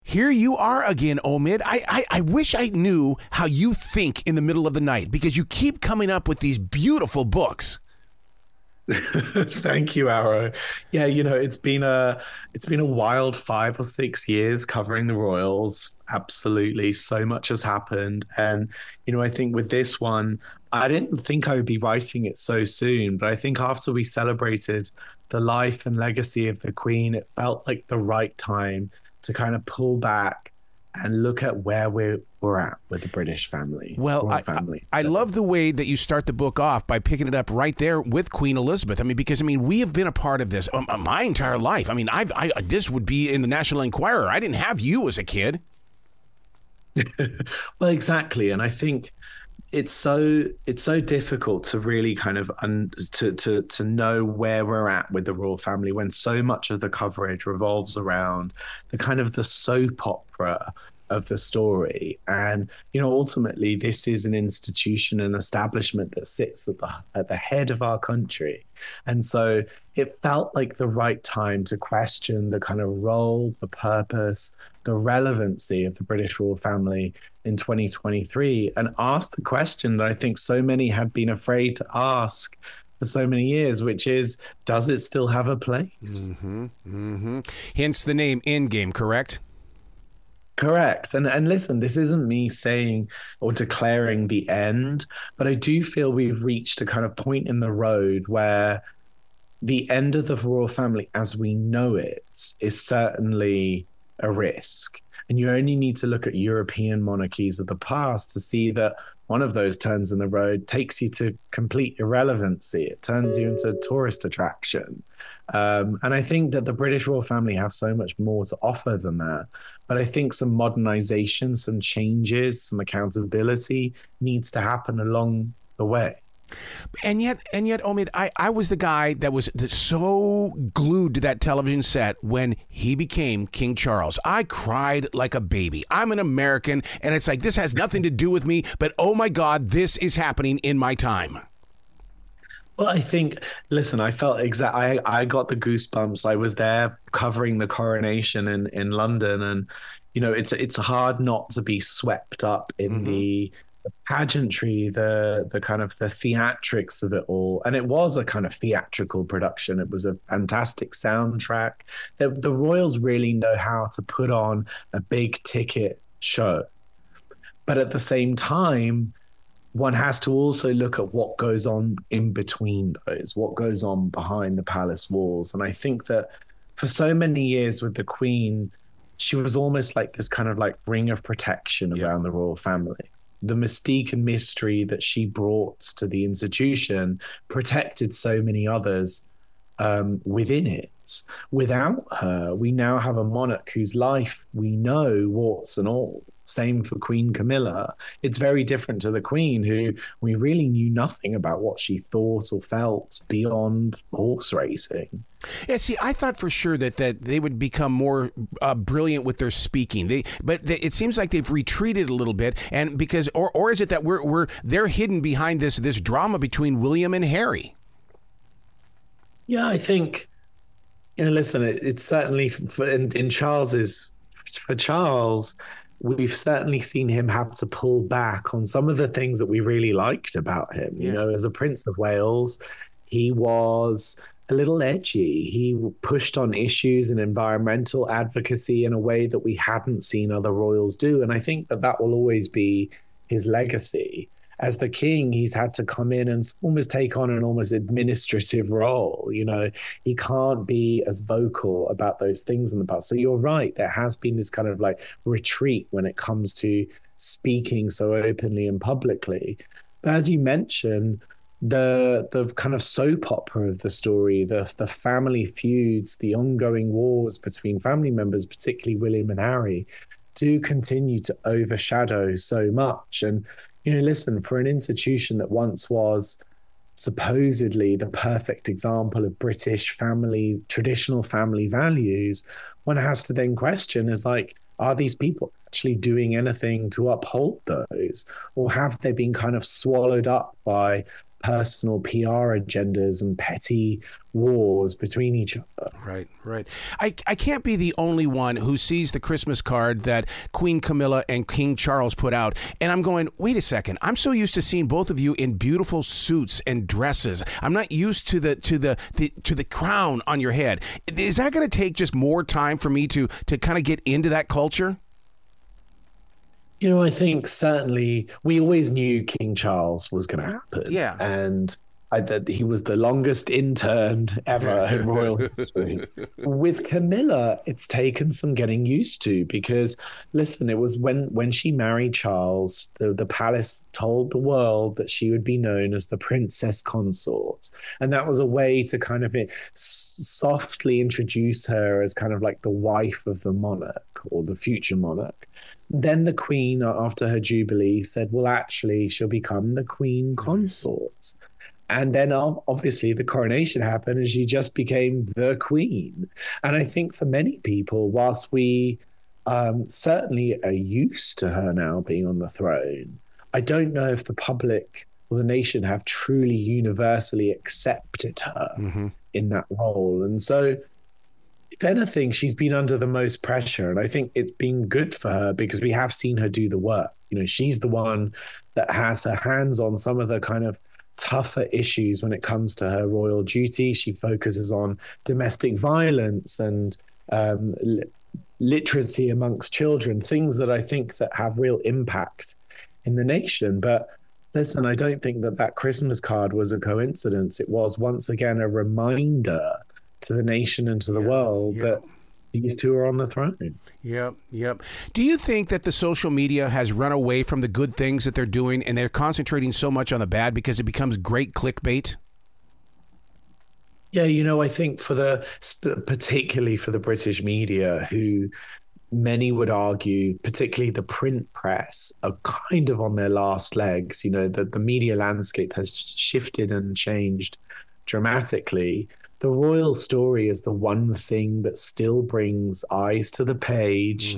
Here you are again, Omid. I wish I knew how you think in the middle of the night, because you keep coming up with these beautiful books. Thank you, Arrow. Yeah, it's been a wild 5 or 6 years covering the Royals. Absolutely, so much has happened, and I think with this one, I didn't think I would be writing it so soon, but I think after we celebrated the life and legacy of the Queen, it felt like the right time to kind of pull back and look at where we're at with the British family, Well, royal I, I family. I love the way that you start the book off by picking it up right there with Queen Elizabeth. I mean, because we have been a part of this my entire life. I mean, this would be in the National Enquirer. I didn't have you as a kid. Well, exactly, and I think it's so difficult to really kind of to know where we're at with the royal family when so much of the coverage revolves around the soap opera of the story. And ultimately this is an institution, an establishment that sits at the head of our country, and so it felt like the right time to question the kind of role, the purpose, the relevancy of the British royal family in 2023, and ask the question that I think so many have been afraid to ask for so many years, which is, does it still have a place? Hence the name Endgame, correct? Correct. And listen, this isn't me saying or declaring the end, but I do feel we've reached a kind of point in the road where the end of the royal family as we know it is certainly a risk. And you only need to look at European monarchies of the past to see that one of those turns in the road takes you to complete irrelevancy. It turns you into a tourist attraction. And I think that the British royal family have so much more to offer than that. But I think some modernization, some changes, some accountability needs to happen along the way. And yet, Omid, I was the guy that was so glued to that television set when he became King Charles. I cried like a baby. I'm an American, and it's like, this has nothing to do with me, but oh my God, this is happening in my time. Well, I think, listen, I felt I got the goosebumps. I was there covering the coronation in London, and it's hard not to be swept up in the pageantry, the kind of the theatrics of it all. And it was a kind of theatrical production. It was a fantastic soundtrack. The Royals really know how to put on a big ticket show. But at the same time, one has to also look at what goes on in between those, what goes on behind the palace walls. And I think that for so many years with the Queen, she was almost like this kind of like ring of protection around the royal family. The mystique and mystery that she brought to the institution protected so many others within it. Without her, we now have a monarch whose life we know, warts and all. Same for Queen Camilla. It's very different to the Queen, who we really knew nothing about what she thought or felt beyond horse racing. Yeah, see, I thought for sure that they would become more brilliant with their speaking. It seems like they've retreated a little bit, and because or is it that they're hidden behind this drama between William and Harry? Yeah, I think, listen, it's certainly in for Charles, we've certainly seen him have to pull back on some of the things that we really liked about him. As a Prince of Wales, he was a little edgy. He pushed on issues and environmental advocacy in a way that we hadn't seen other royals do. And I think that will always be his legacy. As the king, he's had to come in and almost take on an almost administrative role. He can't be as vocal about those things in the past. So you're right. There has been this kind of like retreat when it comes to speaking so openly and publicly. But as you mentioned, the kind of soap opera of the story, the family feuds, the ongoing wars between family members, particularly William and Harry, do continue to overshadow so much. And listen, for an institution that once was supposedly the perfect example of British family, traditional family values, one has to then question is like, are these people actually doing anything to uphold those? Or have they been kind of swallowed up by personal PR agendas and petty wars between each other. Right, right. I can't be the only one who sees the Christmas card that Queen Camilla and King Charles put out, and I'm going, wait a second. I'm so used to seeing both of you in beautiful suits and dresses. I'm not used to the crown on your head. Is that going to take just more time for me to kind of get into that culture? You know, I think certainly we always knew King Charles was going to happen. Yeah. And that he was the longest intern ever in royal history. With Camilla, it's taken some getting used to because, listen, it was when she married Charles, the palace told the world that she would be known as the princess consort. And that was a way to kind of softly introduce her as kind of like the wife of the monarch or the future monarch. Then the queen, after her jubilee, said, well, actually, she'll become the queen consort. And then obviously the coronation happened and she just became the queen. And I think for many people, whilst we certainly are used to her now being on the throne, I don't know if the public or the nation have truly universally accepted her in that role. And so, if anything, she's been under the most pressure. And I think it's been good for her because we have seen her do the work. You know, she's the one that has her hands on some of the kind of tougher issues when it comes to her royal duty. She focuses on domestic violence and literacy amongst children, things that I think that have real impact in the nation. But listen, I don't think that Christmas card was a coincidence. It was once again a reminder to the nation and to the world that these two are on the throne. Yep. Do you think that the social media has run away from the good things that they're doing and they're concentrating so much on the bad because it becomes great clickbait? Yeah, you know, I think particularly for the British media, who many would argue, particularly the print press, are kind of on their last legs. You know, the media landscape has shifted and changed dramatically. The royal story is the one thing that still brings eyes to the page,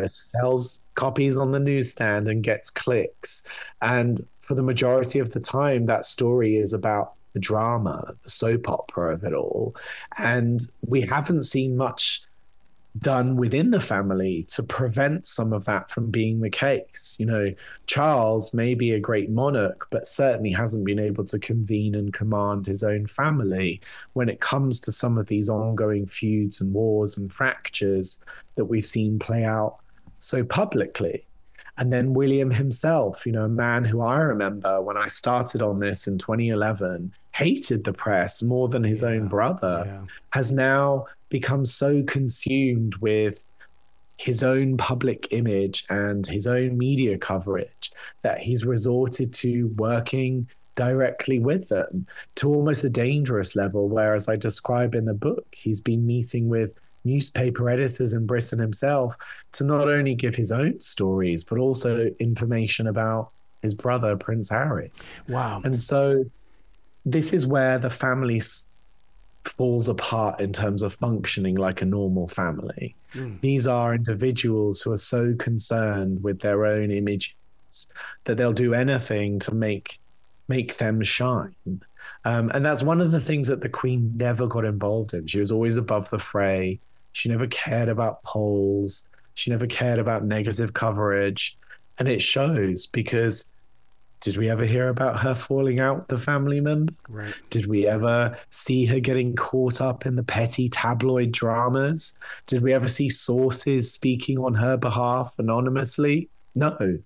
sells copies on the newsstand and gets clicks. And for the majority of the time, that story is about the drama, the soap opera of it all. And we haven't seen much done within the family to prevent some of that from being the case. You know, Charles may be a great monarch, but certainly hasn't been able to convene and command his own family when it comes to some of these ongoing feuds and wars and fractures that we've seen play out so publicly. And then William himself, you know, a man who I remember when I started on this in 2011, hated the press more than his own brother, has now become so consumed with his own public image and his own media coverage that he's resorted to working directly with them to almost a dangerous level, where, as I describe in the book, he's been meeting with newspaper editors in Britain himself to not only give his own stories, but also information about his brother, Prince Harry. Wow. And so this is where the family falls apart in terms of functioning like a normal family. These are individuals who are so concerned with their own images that they'll do anything to make them shine. And that's one of the things that the Queen never got involved in. She was always above the fray. She never cared about polls. She never cared about negative coverage. And it shows, because did we ever hear about her falling out with the family member? Right. Did we ever see her getting caught up in the petty tabloid dramas? Did we ever see sources speaking on her behalf anonymously? No.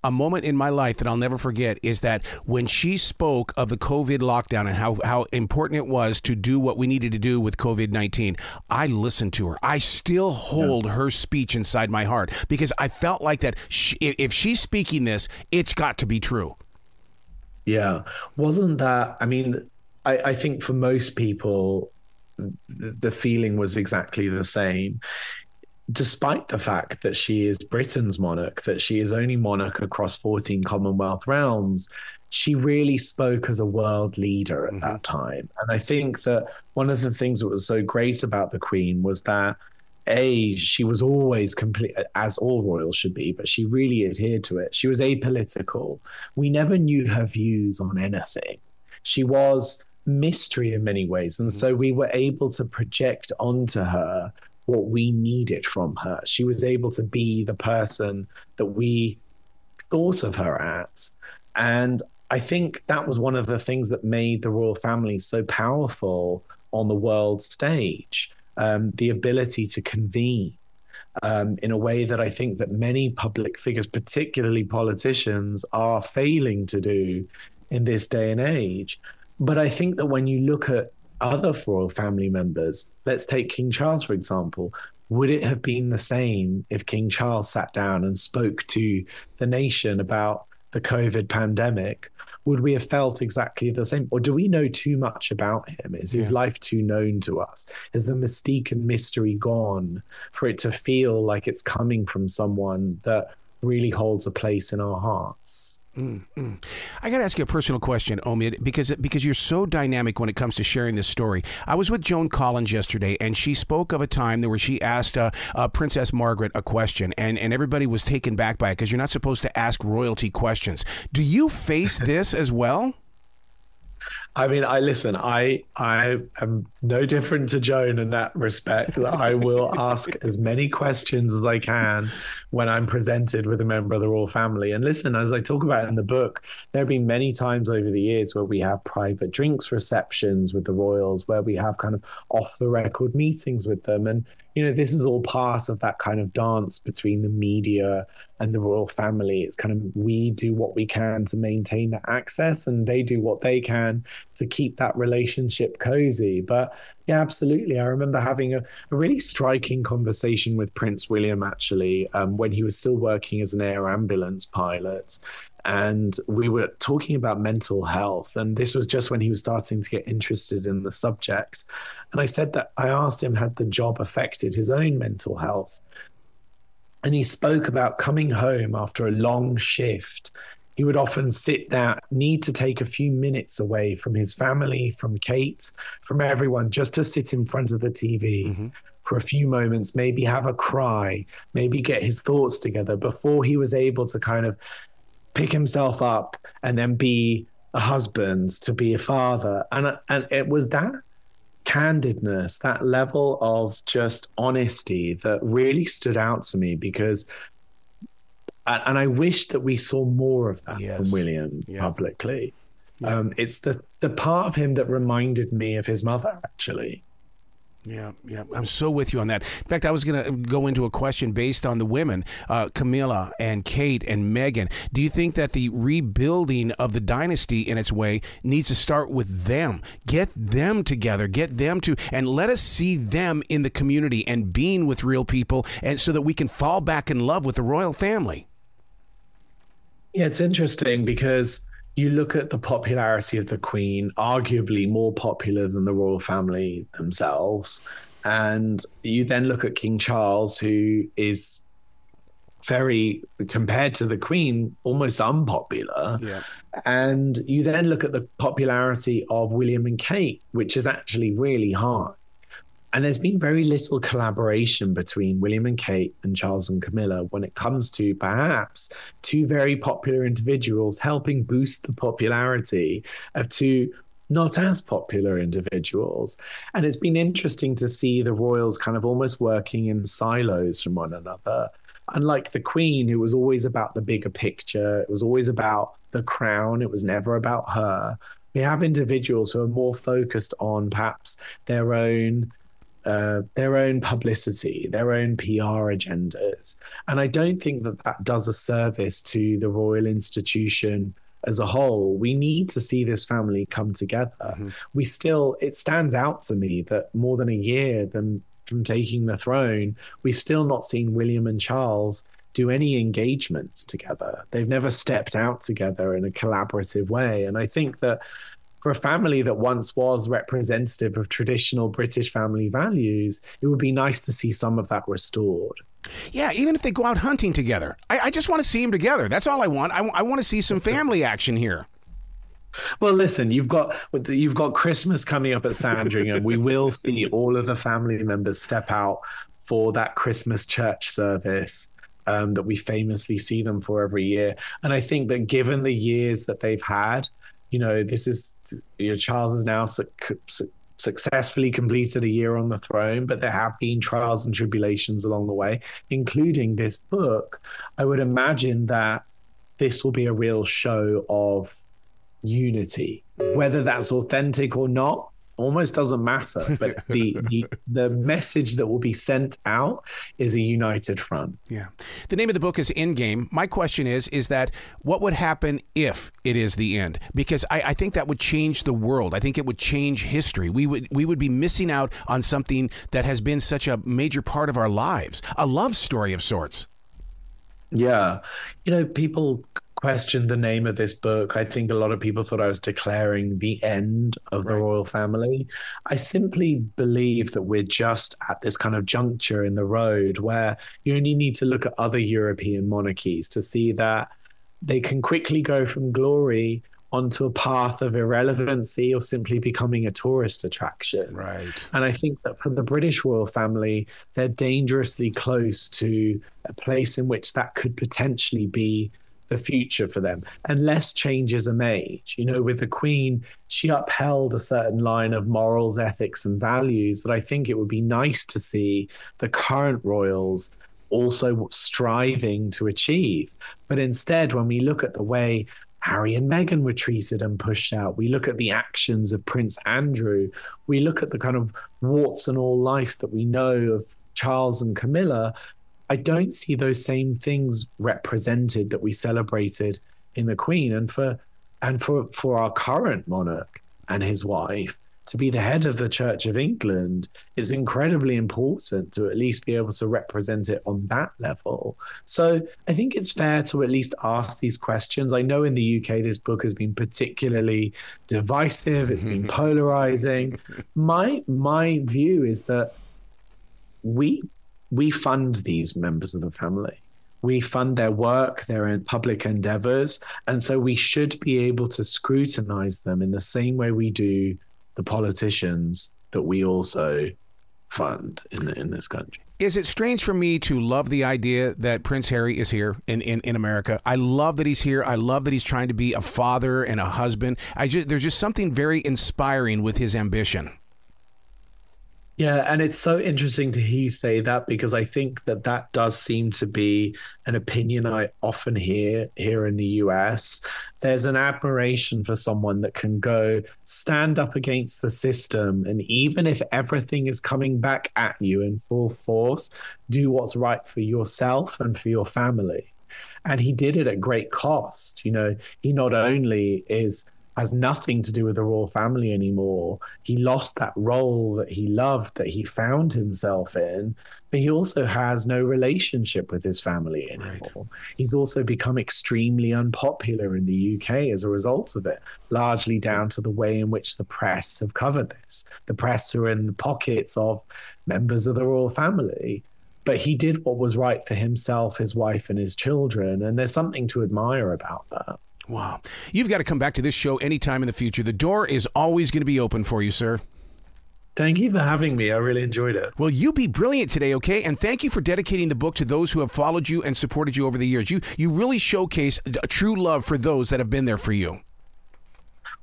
A moment in my life that I'll never forget is that when she spoke of the COVID lockdown and how important it was to do what we needed to do with COVID-19, I listened to her. I still hold her speech inside my heart because I felt like that if she's speaking this, it's got to be true. Yeah. Wasn't that, I mean, I think for most people, the feeling was exactly the same. Despite the fact that she is Britain's monarch, that she is only monarch across 14 Commonwealth realms, she really spoke as a world leader at that time. And I think that one of the things that was so great about the Queen was that she was always complete, as all royals should be, but she really adhered to it. She was apolitical. We never knew her views on anything. She was mystery in many ways. And so we were able to project onto her what we needed from her. She was able to be the person that we thought of her as. And I think that was one of the things that made the royal family so powerful on the world stage. The ability to convene in a way that I think that many public figures, particularly politicians, are failing to do in this day and age. But I think that when you look at other royal family members, let's take King Charles, for example, would it have been the same if King Charles sat down and spoke to the nation about the COVID pandemic? Would we have felt exactly the same? Or do we know too much about him? Is his life too known to us? Is the mystique and mystery gone for it to feel like it's coming from someone that really holds a place in our hearts? I got to ask you a personal question, Omid, because you're so dynamic when it comes to sharing this story. I was with Joan Collins yesterday, and she spoke of a time where she asked Princess Margaret a question, and everybody was taken back by it because you're not supposed to ask royalty questions. Do you face this as well? I mean, I am no different to Joan in that respect. I will ask as many questions as I can when I'm presented with a member of the royal family. And listen, as I talk about in the book, there have been many times over the years where we have private drinks receptions with the royals, where we have kind of off the record meetings with them. And, you know, this is all part of that kind of dance between the media and the royal family. It's kind of, we do what we can to maintain that access, and they do what they can to keep that relationship cozy. But yeah, absolutely. I remember having a really striking conversation with Prince William, actually, when he was still working as an air ambulance pilot. And we were talking about mental health. And this was just when he was starting to get interested in the subject. And I said that I asked him, had the job affected his own mental health? And he spoke about coming home after a long shift. He would often sit down, need to take a few minutes away from his family, from Kate, from everyone, just to sit in front of the TV for a few moments, maybe have a cry, maybe get his thoughts together before he was able to kind of pick himself up and then be a husband, to be a father. And it was that candidness, that level of just honesty that really stood out to me, because and I wish that we saw more of that from William publicly. It's the part of him that reminded me of his mother, actually. Yeah. I'm so with you on that. In fact, I was going to go into a question based on the women, Camilla and Kate and Meghan. Do you think that the rebuilding of the dynasty in its way needs to start with them? Get them together, and let us see them in the community and being with real people, and so that we can fall back in love with the royal family. Yeah, it's interesting because you look at the popularity of the Queen, arguably more popular than the royal family themselves. And you then look at King Charles, who is very, compared to the Queen, almost unpopular. Yeah. And you then look at the popularity of William and Kate, which is actually really high. And there's been very little collaboration between William and Kate and Charles and Camilla when it comes to perhaps two very popular individuals helping boost the popularity of two not as popular individuals. And it's been interesting to see the royals kind of almost working in silos from one another. Unlike the Queen, who was always about the bigger picture, it was always about the crown, it was never about her. We have individuals who are more focused on perhaps their own publicity, their own PR agendas. And I don't think that that does a service to the royal institution as a whole. We need to see this family come together. It stands out to me that more than a year from taking the throne, we've still not seen William and Charles do any engagements together. They've never stepped out together in a collaborative way. And I think that for a family that once was representative of traditional British family values, it would be nice to see some of that restored. Yeah, even if they go out hunting together. I just want to see them together. That's all I want. I want to see some family action here. Well, listen, you've got Christmas coming up at Sandringham. We will see all of the family members step out for that Christmas church service that we famously see them for every year. And I think that given the years that they've had, this is, Charles has now successfully completed a year on the throne, but there have been trials and tribulations along the way, including this book. I would imagine that this will be a real show of unity. Whether that's authentic or not almost doesn't matter, but the message that will be sent out is a united front. Yeah. The name of the book is Endgame. My question is that what would happen if it is the end? Because I think that would change the world. I think it would change history. We would be missing out on something that has been such a major part of our lives, a love story of sorts. Yeah. People questioned the name of this book. I think a lot of people thought I was declaring the end of the royal family. I simply believe that we're just at this kind of juncture in the road where you only need to look at other European monarchies to see that they can quickly go from glory onto a path of irrelevancy or simply becoming a tourist attraction. Right. And I think that for the British royal family, they're dangerously close to a place in which that could potentially be the future for them, unless changes are made. With the Queen, she upheld a certain line of morals, ethics, and values that I think it would be nice to see the current royals also striving to achieve. But instead, when we look at the way Harry and Meghan were treated and pushed out, we look at the actions of Prince Andrew, we look at the kind of warts and all life that we know of Charles and Camilla, I don't see those same things represented that we celebrated in the Queen. And for our current monarch and his wife to be the head of the Church of England is incredibly important to at least be able to represent it on that level. So I think it's fair to at least ask these questions. I know in the UK, this book has been particularly divisive. It's been polarizing. My view is that we fund these members of the family. We fund their work, their public endeavors. And so we should be able to scrutinize them in the same way we do the politicians that we also fund in this country. Is it strange for me to love the idea that Prince Harry is here in America? I love that he's here. I love that he's trying to be a father and a husband. There's just something very inspiring with his ambition. Yeah, and it's so interesting to hear you say that, because I think that does seem to be an opinion I often hear here in the US. There's an admiration for someone that can go stand up against the system, and even if everything is coming back at you in full force, do what's right for yourself and for your family. And he did it at great cost. He not only has nothing to do with the royal family anymore. He lost that role that he loved, that he found himself in, but he also has no relationship with his family anymore. Right. He's also become extremely unpopular in the UK as a result of it, largely down to the way in which the press have covered this. The press are in the pockets of members of the royal family. But he did what was right for himself, his wife, and his children, and there's something to admire about that. Wow. You've got to come back to this show anytime in the future. The door is always going to be open for you, sir. Thank you for having me. I really enjoyed it. Well, you be brilliant today, okay? And thank you for dedicating the book to those who have followed you and supported you over the years. You really showcase a true love for those that have been there for you.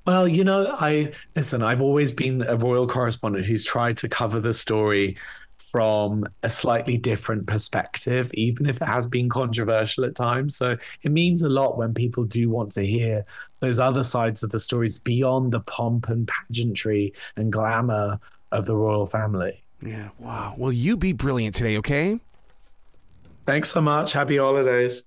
Well, I've always been a royal correspondent who's tried to cover the story from a slightly different perspective, even if it has been controversial at times. So it means a lot when people do want to hear those other sides of the stories beyond the pomp and pageantry and glamour of the royal family. Yeah, wow. Well, you be brilliant today, okay? Thanks so much. Happy holidays.